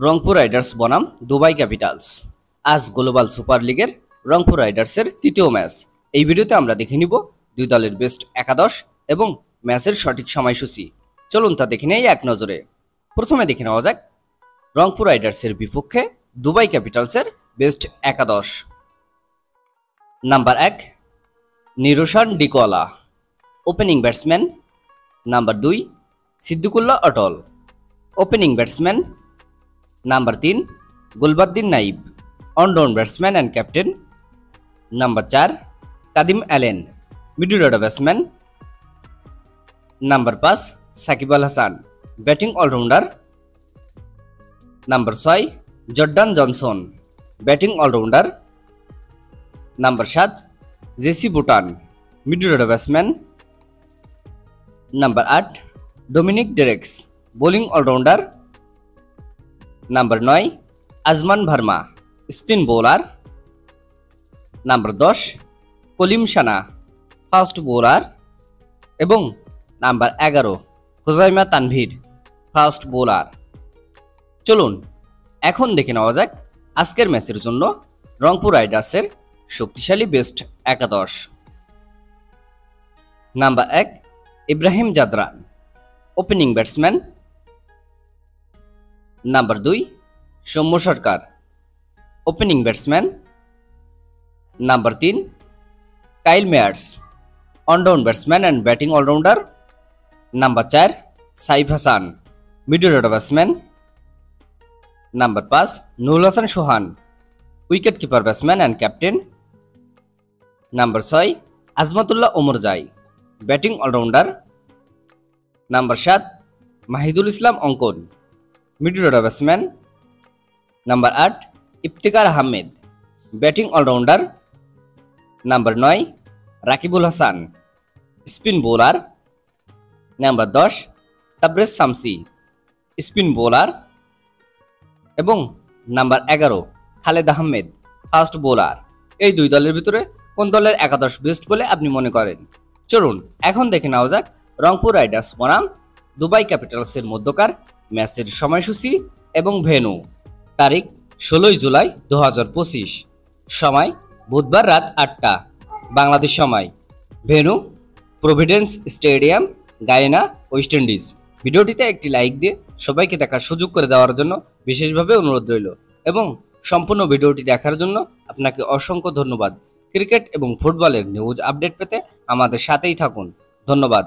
Rangpur Riders বনাম Dubai Capitals. আজ global super লিগের রংপুর রাইডার্সের তৃতীয় ম্যাচ। এই ভিডিওতে আমরা দেখে নিব দুই দলের বেস্ট একাদশ এবং ম্যাচের সঠিক সময়সূচি। চলুন তা দেখে নেই এক নজরে। প্রথমে দেখে নেওয়া যাক রংপুর রাইডার্সের বিপক্ষে দুবাই ক্যাপিটালসের বেস্ট একাদশ। Number 1 Niroshan Dickwella, opening batsman. Number 2 Siddiqullah Atal, opening batsman. Number 3 Gulbadin Naib, allround batsman and captain. Number 4 Kadeem Alleyne, middle order batsman. Number 5 Shakib Al Hasan, batting allrounder. Number 6 Jordan Johnson, batting allrounder. Number 7 জেসি বুটান, middle order batsman. Number 8 Dominic Drakes, bowling allrounder. Number 9 আজমান ভার্মা, spin bowler. Number 10 Kalim সানা, fast bowler. এবং number 11 Khuzaima Tanvir, fast bowler. চলুন এখন দেখে নেওয়া যাক আজকের ম্যাচের জন্য রংপুর রাইডার্সের শক্তিশালী বেস্ট একাদশ। Number 1 Ibrahim Zadran, opening batsman. Number 2 Soumya Sarkar, opening batsman. Number 3 Kyle Mayers, allround batsman and batting allrounder. Number 4 Saif Hasan, middle order batsman. Number 5 Nurul Hasan Sohan, wicket keeper batsman and captain. Number 6 Azmatullah Omarzai, batting allrounder. Number 7 Mahidul Islam Ankon, middle order batsman. Number 8 Iftikhar Ahmed, batting allrounder. Number 9 Rakibul Hasan, spin bowler. Number 10 Tabrez Shamsi, spin bowler. এবং number 11 Khaled Ahmed, fast bowler. এই দুই দলের ভিতরে কোন দলের একাদশ best বলে আপনি মনে করেন? চলুন এখন দেখে নেওয়া যাক রংপুর রাইডার্স বনাম দুবাই ক্যাপিটালসের মধ্যকার ম্যাচের সময়সূচি এবং ভেন্যু। তারিখ 16 জুলাই 2025, সময় বুধবার রাত 8টা বাংলাদেশ সময়। Venue Providence stadium, Guyana, West Indies. ভিডিওটিতে একটি লাইক দিয়ে সবাইকে দেখার সুযোগ করে দেওয়ার জন্য বিশেষভাবে অনুরোধ রইল এবং সম্পূর্ণ ভিডিওটি দেখার জন্য আপনাকে অসংখ্য ধন্যবাদ। ক্রিকেট এবং ফুটবলের নিউজ আপডেট পেতে আমাদের সাথেই থাকুন। ধন্যবাদ।